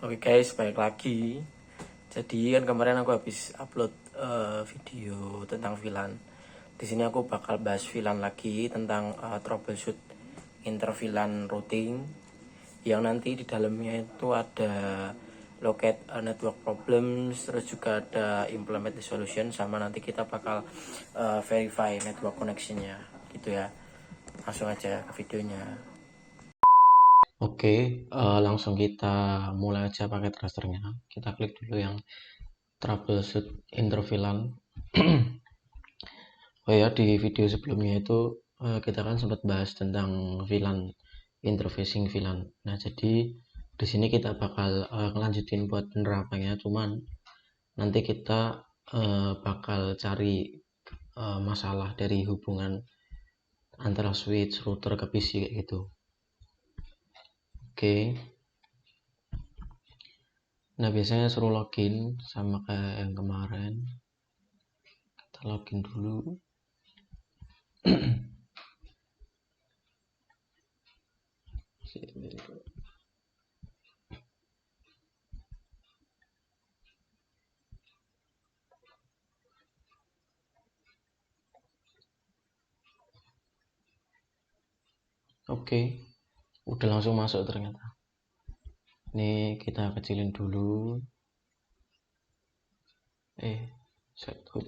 Oke guys, balik lagi. Jadi kan kemarin aku habis upload video tentang VLAN. Di sini aku bakal bahas VLAN lagi tentang troubleshoot inter VLAN routing yang nanti di dalamnya itu ada locate network problems, terus juga ada implement the solution, sama nanti kita bakal verify network connectionnya gitu ya. Langsung aja ke videonya. Oke, langsung kita mulai aja pakai tracernya. Kita klik dulu yang troubleshoot interVLAN. Oh ya, di video sebelumnya itu kita kan sempat bahas tentang VLAN, interfacing VLAN. Nah, jadi di sini kita bakal ngelanjutin buat penerapannya, cuman nanti kita bakal cari masalah dari hubungan antara switch, router ke PC kayak gitu. Oke. Nah, biasanya suruh login sama kayak yang kemarin. Kita login dulu. Oke, udah langsung masuk ternyata. Ini kita kecilin dulu. Setup.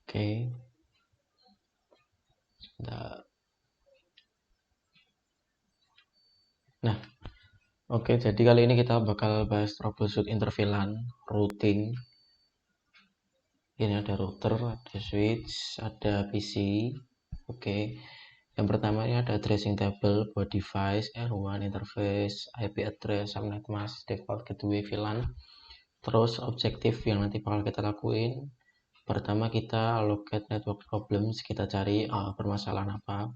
Oke. Sebentar. Nah, oke, jadi kali ini kita bakal bahas troubleshoot interVLAN routing. Ini ada router, ada switch, ada PC. Oke. Yang pertama ini ada addressing table buat device, R1 interface, IP address, subnet mask, default gateway VLAN. Terus objektif yang nanti bakal kita lakuin, pertama kita locate network problems, kita cari permasalahan apa.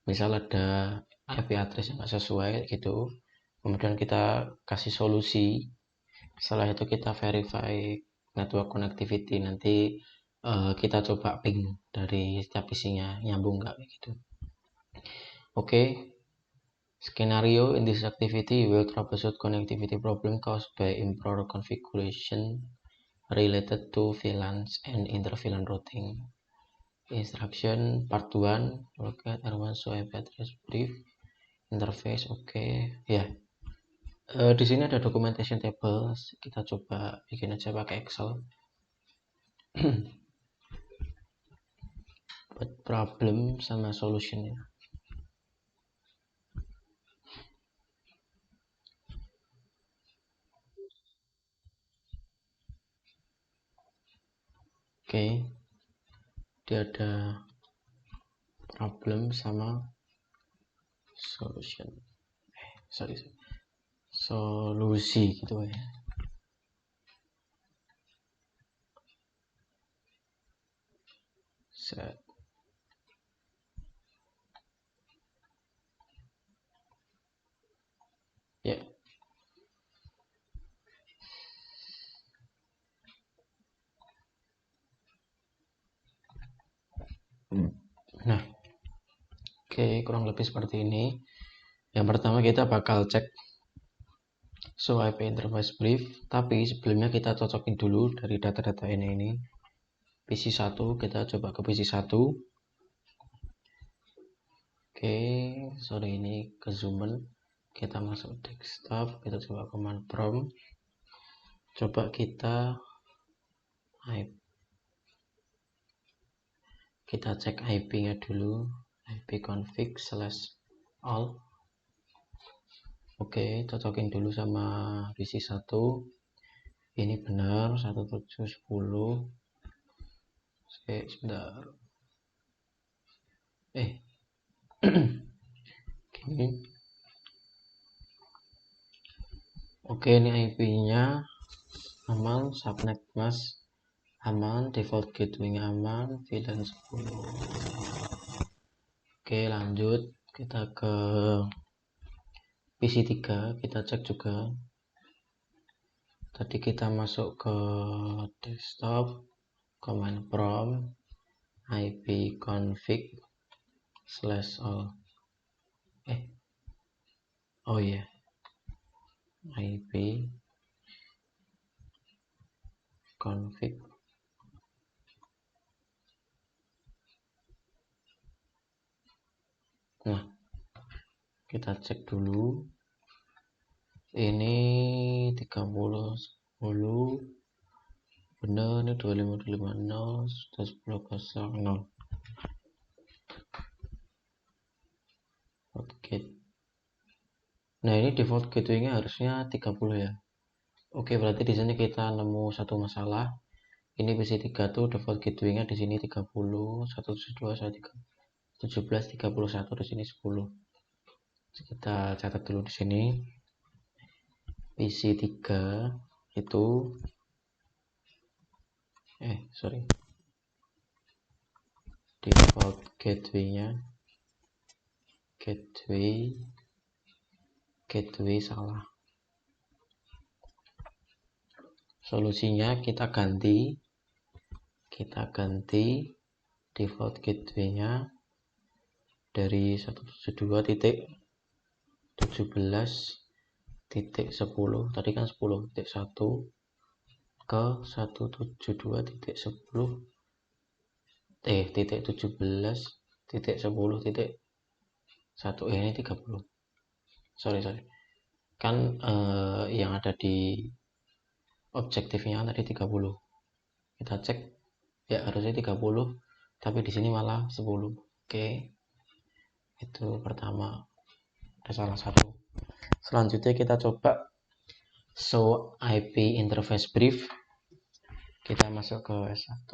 Misal ada IP address yang nggak sesuai gitu, kemudian kita kasih solusi. Setelah itu kita verify network connectivity, nanti kita coba ping dari setiap isinya nyambung nggak gitu. Oke. Scenario: in this activity you will troubleshoot connectivity problem caused by improper configuration related to VLANs and inter-VLAN routing. Instruction part 1, locate R1 show IP address brief interface. Oke. Ya, di sini ada documentation table, kita coba bikin aja pakai Excel. Buat problem sama solutionnya. Oke, dia ada problem sama solution. Solusi gitu ya. Set. Ya. Nah, oke, kurang lebih seperti ini. Yang pertama kita bakal cek show IP interface brief, tapi sebelumnya kita cocokin dulu dari data-data ini. PC 1, kita coba ke PC 1. Oke, sorry ini ke zoomen. Kita masuk desktop, kita coba command prompt. Coba kita cek IP-nya dulu, ipconfig/all. Oke, cocokin dulu sama PC 1. Ini benar 1710. Oke, sebentar. Gini. Oke, ini IP-nya aman, subnet mask aman, default gateway-nya aman, VLAN 10. Oke, lanjut kita ke PC 3, kita cek juga. Tadi kita masuk ke desktop, command prompt ipconfig/all. Oh ya, ipconfig. Nah, kita cek dulu. Ini 30 10 bener, ini 25250 sudah 10.00. Gate. Nah, ini default gateway-nya harusnya 30 ya. Oke, berarti di sini kita nemu satu masalah. Ini PC3 tuh default gateway-nya di sini 30, 172, 17, 31, di sini 10. Kita catat dulu di sini. PC3 itu default gateway-nya gateway salah. Solusinya kita ganti default gateway-nya dari 172.17.10, tadi kan 10.1 ke 172.17.10.1, ini 30. Sorry. Kan yang ada di objektifnya tadi 30. Kita cek ya harusnya 30, tapi di sini malah 10. Oke. Itu pertama, ada salah satu. Selanjutnya kita coba show IP interface brief. Kita masuk ke S1,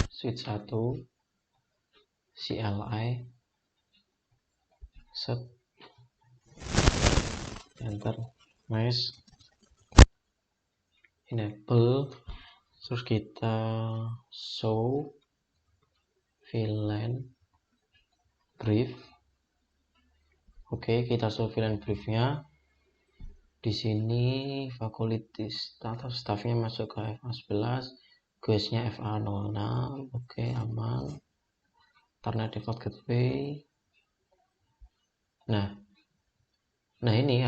switch 1, CLI, set, enter, mesh, enable, terus kita show VLAN brief. Oke, kita show VLAN briefnya. Di sini faculty staffnya masuk ke FA11, guestnya FA06. Oke, aman. Internet default gateway. Nah ini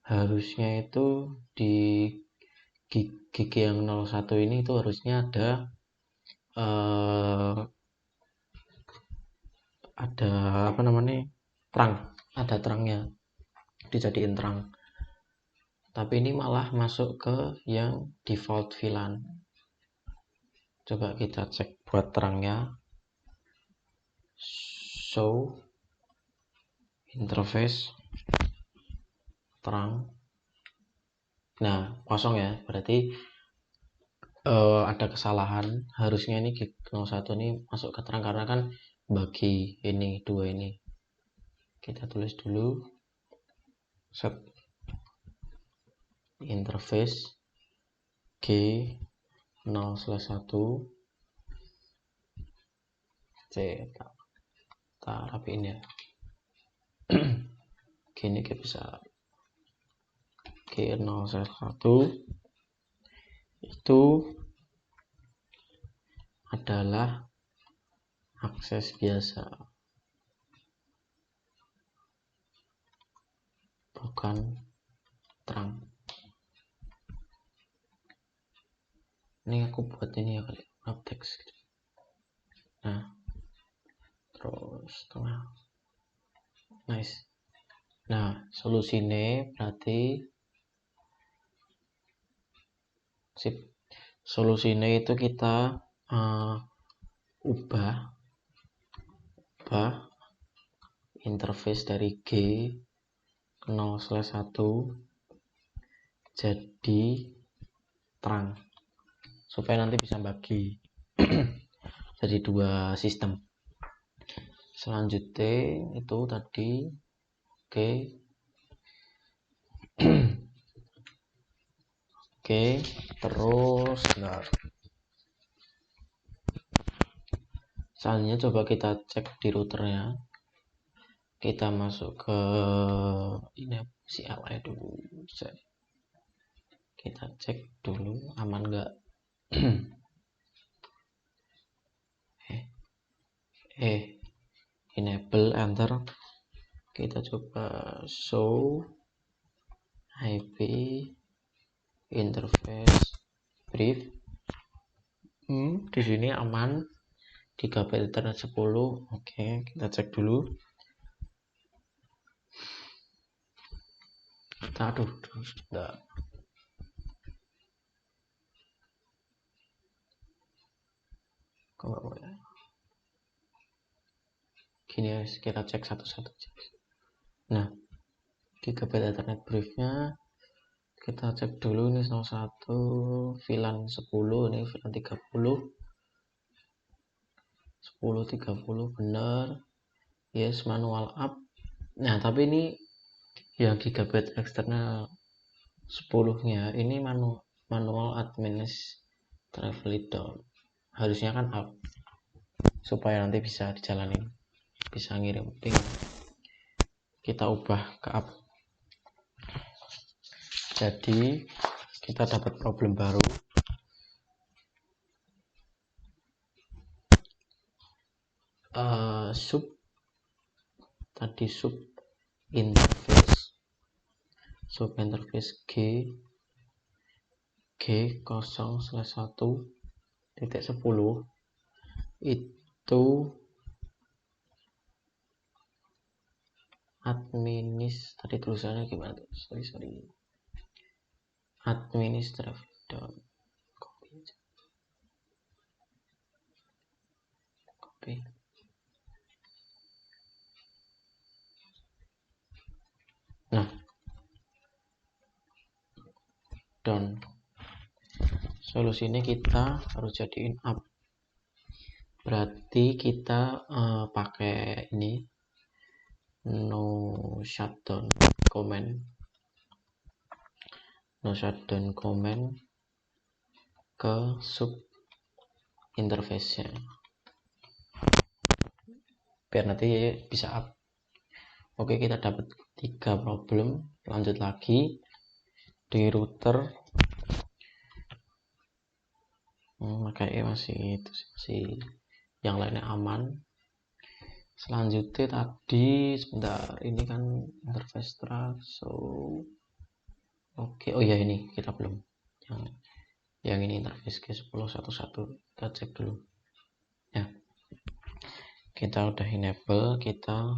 harusnya itu di gigi yang 01 ini itu harusnya ada apa namanya, ada terangnya, dijadiin terang. Tapi ini malah masuk ke yang default VLAN. Coba kita cek buat terangnya, show interface terang. Nah, kosong ya, berarti ada kesalahan. Harusnya ini gig 01 ini masuk ke terang karena kan bagi ini dua ini. Kita tulis dulu set interface G0/1. Kita rapiin ya. Gini kita bisa G0/1 itu adalah akses biasa, bukan terang. Ini aku buat ini ya kali, wrap text. Nah, terus tengah. Nice. Nah, solusinya berarti solusinya itu kita ubah interface dari G0/1 jadi terang supaya nanti bisa bagi jadi dua sistem. Selanjutnya itu tadi Oke, terus selanjutnya coba kita cek di routernya. Kita masuk ke ini CLI dulu. Kita cek dulu aman nggak. Enable, enter. Kita coba show IP interface brief. Di sini aman, GB Ethernet 10. Oke, kita cek dulu. Aduh, enggak. Kok nggak boleh? Gini ya, kita cek satu-satu. Nah, GB Ethernet briefnya kita cek dulu. Ini nomor 1 VLAN 10, ini VLAN 30 benar. Yes, manual up. Nah, tapi ini yang gigabit eksternal 10-nya ini manual administratively down. Harusnya kan up supaya nanti bisa dijalanin, bisa ngirim ping. Kita ubah ke up. Jadi kita dapat problem baru. Sub interface G0/1.10 itu tadi tulisannya gimana tuh? Sorry. Administrative down. Copy. Nah, down. Solusinya kita harus jadiin up. Berarti kita pakai ini no shutdown command ke sub interface-nya biar nanti bisa up. Oke, kita dapat 3 problem. Lanjut lagi di router. Kayaknya masih yang lainnya aman. Selanjutnya tadi sebentar, ini kan interface track. Oke, oh ya, ini kita belum yang ini interface G10.1.1. Kita cek dulu ya. Kita udah enable, kita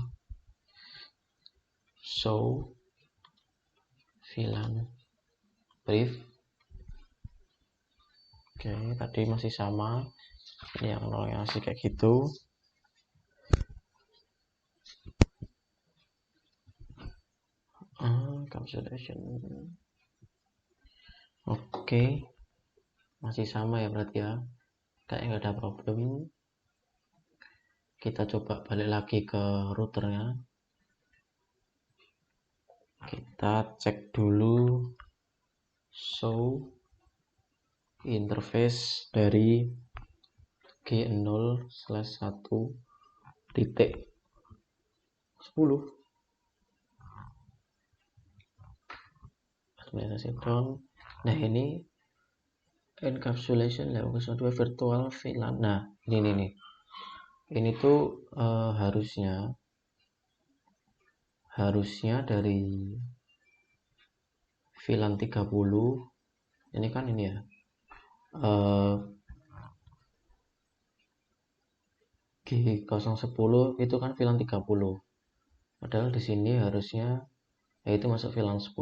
show VLAN brief. Oke, tadi masih sama. Ini yang nolnya masih kayak gitu. Cancellation. Oke, masih sama ya berarti ya. Kayaknya nggak ada problem. Kita coba balik lagi ke routernya. Kita cek dulu show interface dari G0/1.10 administrasi down. Nah, ini encapsulation level 2 virtual VLAN. Nah, ini tuh harusnya dari VLAN 30. Ini kan ini ya, G010 itu kan VLAN 30. Padahal di sini harusnya yaitu masuk VLAN 10.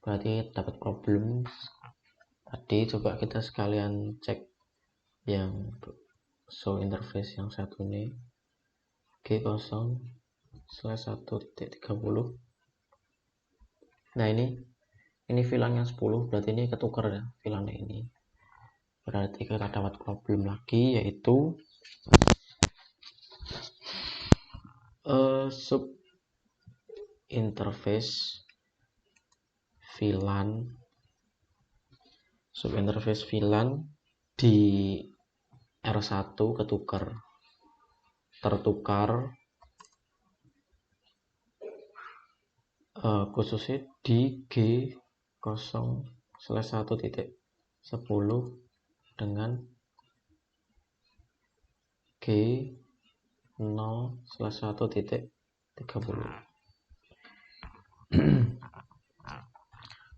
Berarti dapat problem. Tadi coba kita sekalian cek yang show interface yang satu nih, G0/1.30. Nah, ini VLAN yang 10, berarti ini ketukar ya VLAN ini. Berarti kita dapat problem lagi, yaitu sub interface VLAN di R1 tertukar khususnya di G0/1.10 dengan G0/1.30.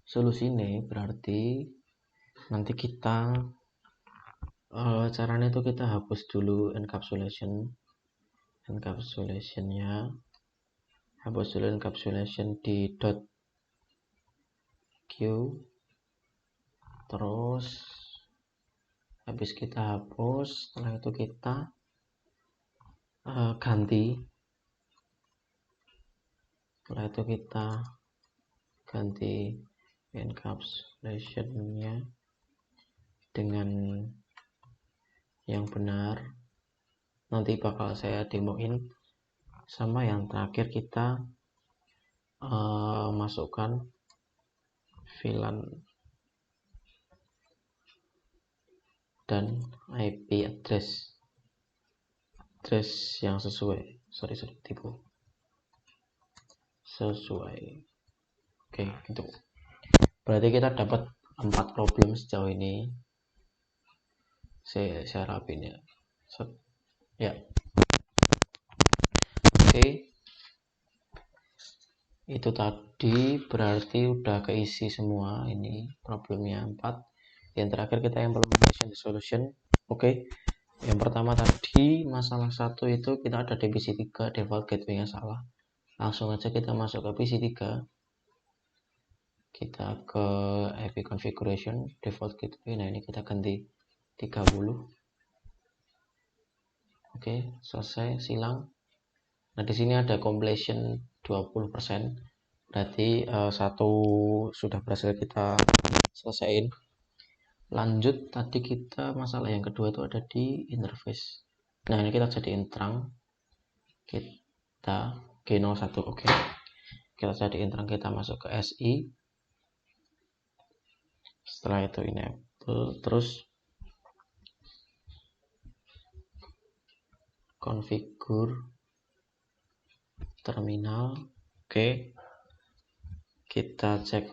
Solusi ini berarti nanti kita caranya itu kita hapus dulu encapsulationnya, hapus dulu encapsulation di .q, terus habis kita hapus, setelah itu kita ganti, encapsulationnya dengan yang benar. Nanti bakal saya demoin. Sama yang terakhir kita masukkan VLAN dan IP address yang sesuai. Sesuai. Oke, gitu. Berarti kita dapat 4 problem sejauh ini. Saya rapin ya. Ya. Oke. Itu tadi berarti udah keisi semua. Ini problemnya 4. Yang terakhir kita implementation the solution. Oke. Yang pertama tadi masalah 1 itu kita ada di PC3, default gateway-nya salah. Langsung aja kita masuk ke PC3. Kita ke IP configuration, default gateway. Nah, ini kita ganti 30. Oke, selesai, silang. Nah, di sini ada completion 20%. Berarti satu sudah berhasil kita selesaiin. Lanjut, tadi kita masalah yang kedua itu ada di interface. Nah, ini kita jadiin terang. Kita G01, oke. Kita jadiin terang, kita masuk ke SI. Setelah itu enable, terus configure terminal. Oke. Kita cek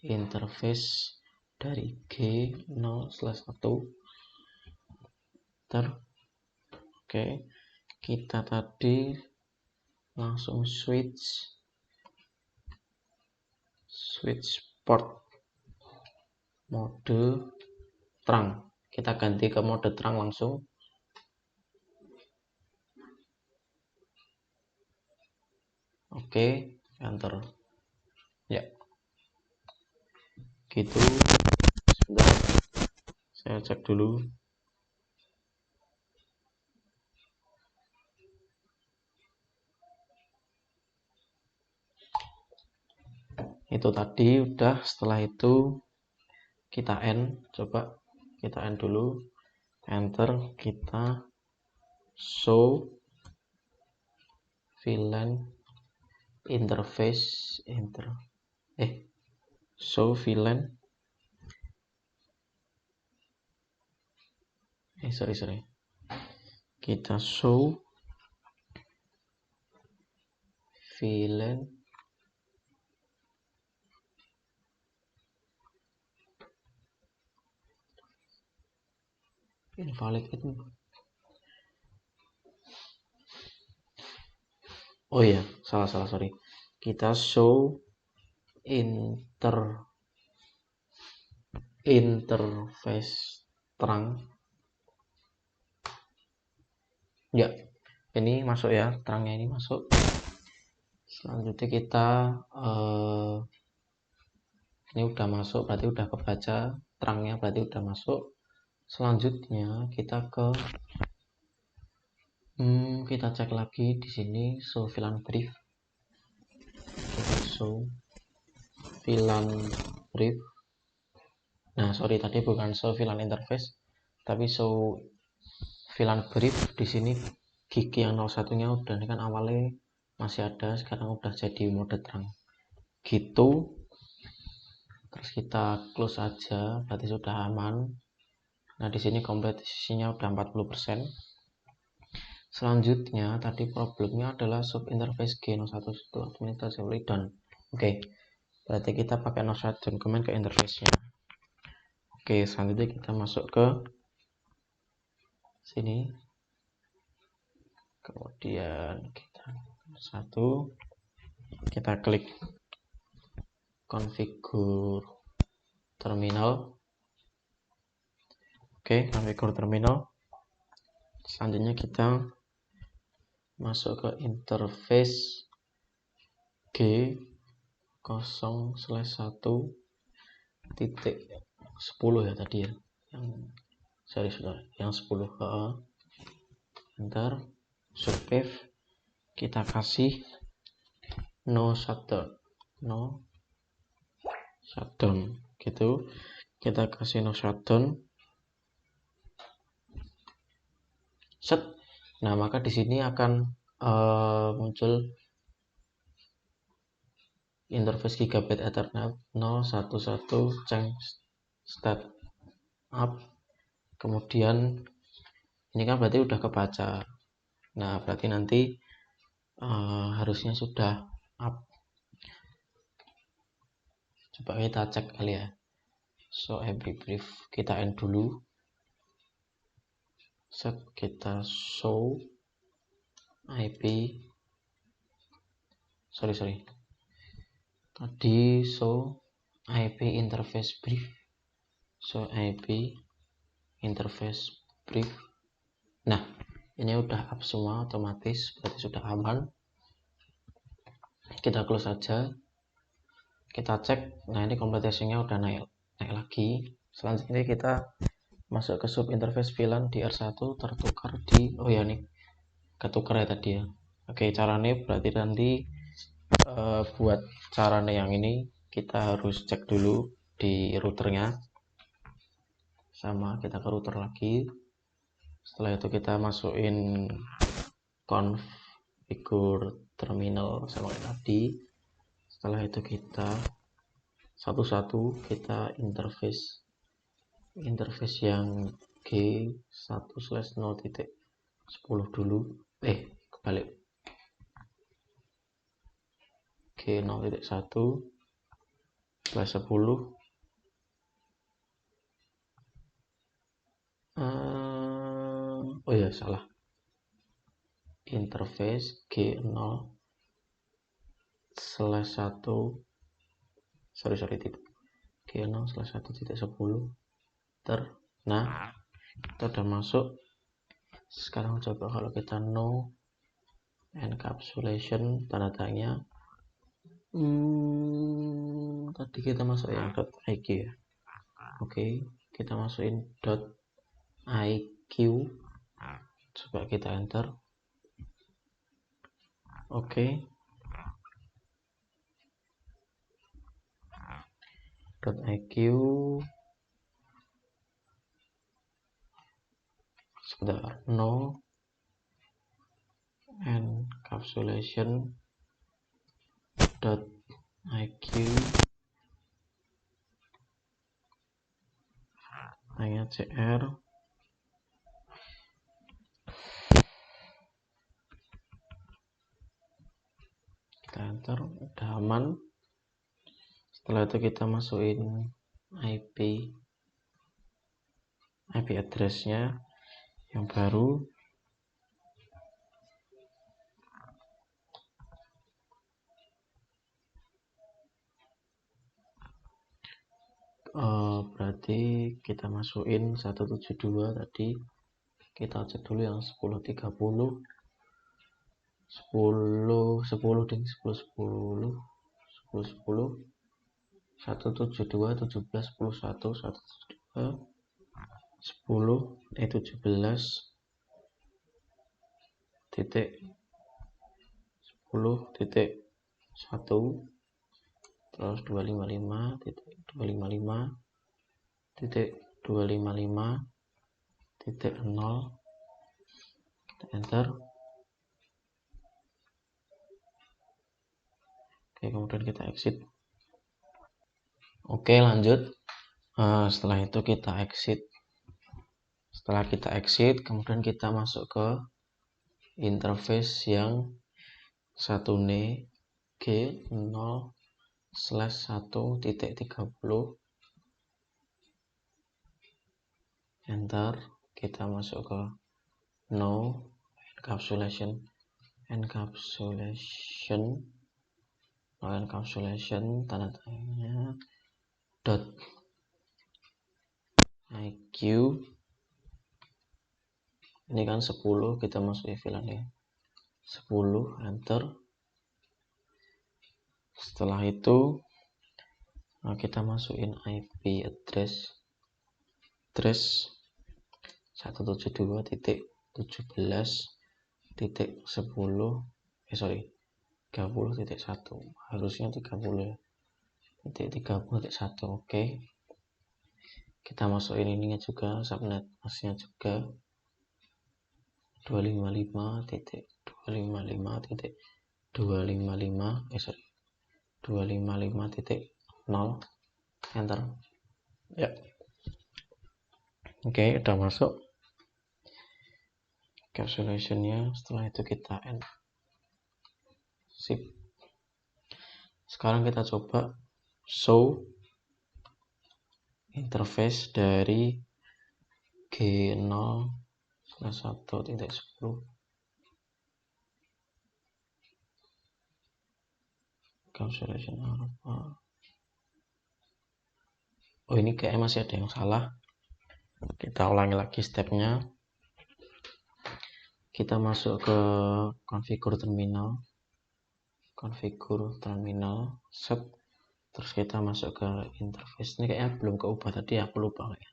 interface dari G0/1. Oke. Kita tadi langsung switch port mode terang. Kita ganti ke mode terang langsung. Oke, enter. Ya. Gitu. Sebentar. Saya cek dulu. Itu tadi udah. Setelah itu kita end. Coba kita end dulu. Enter. Kita show VLAN interface show VLAN kita show VLAN invalid itu. Oh iya, salah, sorry. Kita show interface terang. Ya, ini masuk ya, terangnya ini masuk. Selanjutnya kita ini udah masuk, berarti udah kebaca terangnya, berarti udah masuk. Selanjutnya kita kita cek lagi di sini show VLAN brief. Kita show VLAN brief. Nah, sorry, tadi bukan show VLAN interface, tapi show VLAN brief. Di sini gigi yang 01-nya udah, ini kan awalnya masih ada, sekarang udah jadi mode terang. Gitu. Terus kita close aja, berarti sudah aman. Nah, di sini kompletisinya udah 40%. Selanjutnya tadi problemnya adalah sub interface G01 administratively done. Oke, berarti kita pakai no shutdown command ke interface-nya. Oke, selanjutnya kita masuk ke sini. Kemudian kita klik configure terminal. Oke, configure terminal. Selanjutnya kita masuk ke interface G0/1.10 ya tadi ya, yang 10 enter survive, kita kasih no shutdown gitu, kita kasih no shutdown set. Nah, maka di sini akan muncul interface Gigabit Ethernet 011 change state up. Kemudian ini kan berarti udah kebaca. Nah, berarti nanti harusnya sudah up. Coba kita cek kali ya. So IP brief kita end dulu. Set, kita show IP. Sorry. Tadi show IP interface brief. So IP interface brief. Nah, ini udah up semua otomatis, berarti sudah aman. Kita close saja. Kita cek. Nah, ini kompletasinya udah naik lagi. Selanjutnya kita masuk ke sub interface VLAN di R1 tertukar di nih ketukar ya tadi ya. Oke, caranya berarti nanti buat caranya yang ini kita harus cek dulu di routernya. Sama, kita ke router lagi. Setelah itu kita masukin configure terminal sama tadi. Setelah itu kita satu-satu kita interface yang G1/0.10 dulu. Kebalik. G0.1/10. Salah. Interface G0/1. Titik. G0/1.10. Nah, kita udah masuk. Sekarang coba kalau kita no encapsulation, tanda tanya. Tadi kita masuk yang .iq ya. Oke, kita masukin .iq. Coba kita enter. Oke. .iq. Sebentar, no encapsulation .iq hanya cr. Kita enter, udah aman. Setelah itu kita masukin IP address-nya yang baru. Berarti kita masukin 172 tadi. Kita cek dulu yang 10.30. 10 ding, 10 172 17 11 172 10 17 titik 10 titik 1 terus 255 titik 255 titik 255 titik 0. Kita enter. Oke, kemudian kita exit. Oke, lanjut. Setelah itu kita exit. Setelah kita exit, kemudian kita masuk ke interface yang satune G0/1.30, enter. Kita masuk ke no encapsulation, tanda tanya dot iq. Ini kan 10, kita masukin VLAN 10, enter. Setelah itu kita masukin IP address 172.11.10.30.1, harusnya 30 30.1. Oke, kita masukin ininya juga, subnet masnya juga 255.255.0, enter ya. Oke, udah masuk encapsulationnya. Setelah itu kita end. Sip. Sekarang kita coba show interface dari G0/1.10. Encapsulation apa? Oh, ini kayaknya masih ada yang salah. Kita ulangi lagi stepnya. Kita masuk ke configure terminal, set. Terus kita masuk ke interface. Ini kayaknya belum keubah tadi, aku lupa ya.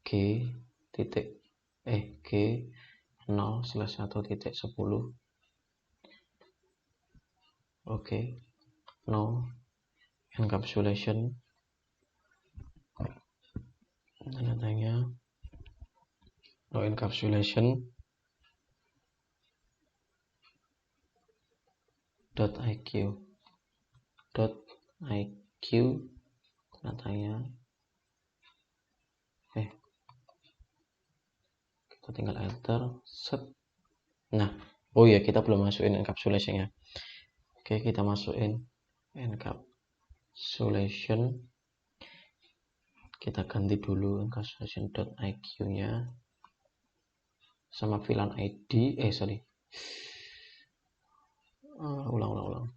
G0/1.10. Oke, no encapsulation, tanya no encapsulation .iq tanya kita tinggal enter, set. Nah, oh ya, kita belum masukin encapsulation ya. Oke, kita masukin encapsulation. Kita ganti dulu encapsulation.iq nya sama VLAN ID, ulang.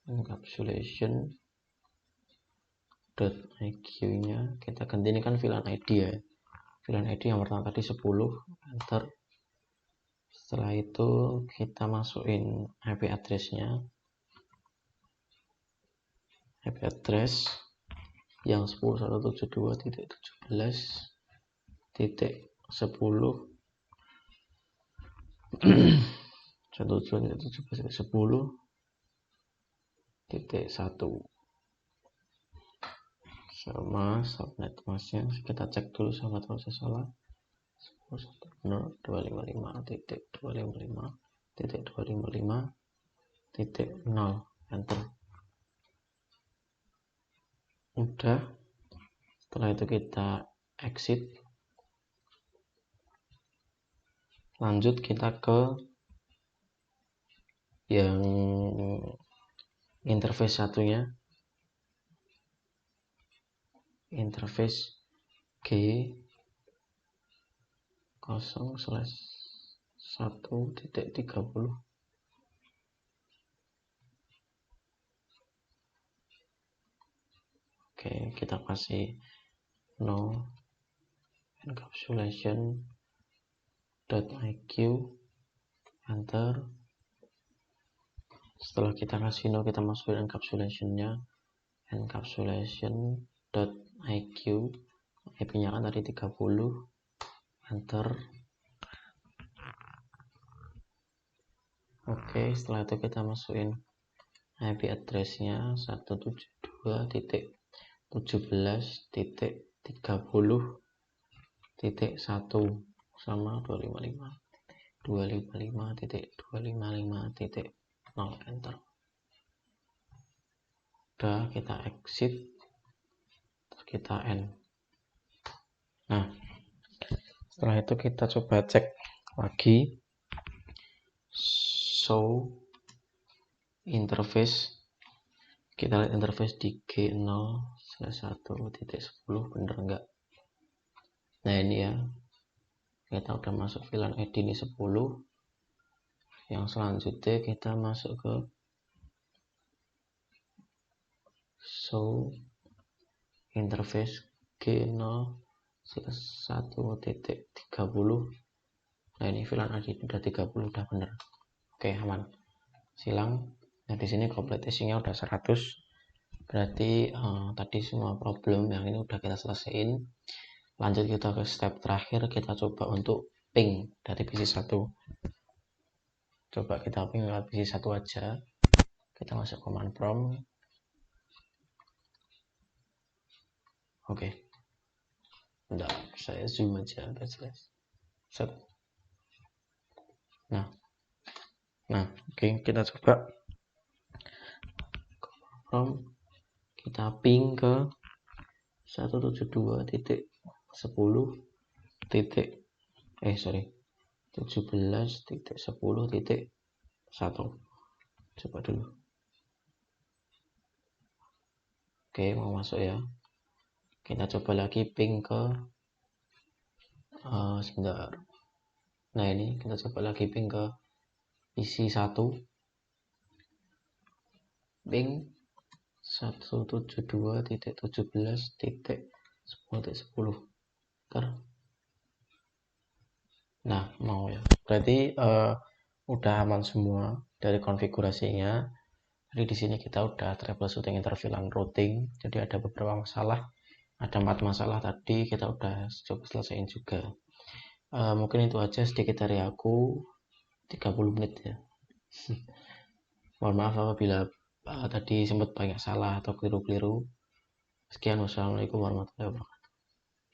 Encapsulation.iq nya kita ganti, ini kan VLAN ID ya. VLAN ID yang pertama tadi 10, enter. Setelah itu kita masukin IP address-nya. IP address yang 10.1.17.10.1 sama subnet masnya kita cek dulu sama tahu saya salah. 255.255.255.0, enter. Udah. Setelah itu kita exit. Lanjut kita ke yang interface satunya, interface G0/1.30. Oke, kita kasih no encapsulation.iq, enter. Setelah kita kasih no, kita masukin encapsulation-nya, encapsulation.iq, IP-nya kan tadi 30, enter. Oke, setelah itu kita masukin IP address-nya 172.17.30.1 sama 255.255.0, enter. Udah, kita exit, terus kita end. Nah, setelah itu kita coba cek lagi show interface. Kita lihat interface di G0/1.10 bener enggak. Nah ini ya, kita udah masuk VLAN ID ini 10. Yang selanjutnya kita masuk ke show interface G0/1.30. Nah ini VLAN ID udah 30, udah bener. Oke, aman. Silang. Nah di sini completasinya udah 100. Berarti tadi semua problem yang ini udah kita selesaiin. Lanjut kita ke step terakhir, kita coba untuk ping dari PC1. Coba kita ping lewat PC1 aja. Kita masuk command prompt. Oke. Bentar, saya zoom aja biar jelas. Set. Nah, oke, kita coba prompt, kita ping ke 172.17.10.1. Coba dulu. Oke, mau masuk ya. Kita coba lagi ping ke sebentar. Nah ini kita coba lagi ping ke PC1. Ping 172.17.10.10. Nah mau ya, berarti udah aman semua dari konfigurasinya. Jadi di sini kita udah troubleshooting interVLAN routing. Jadi ada beberapa masalah, ada 4 masalah tadi kita udah coba selesaiin juga. Mungkin itu aja sedikit dari aku, 30 menit ya. Mohon maaf apabila tadi sempat banyak salah atau keliru-keliru. Sekian, wassalamualaikum warahmatullahi wabarakatuh.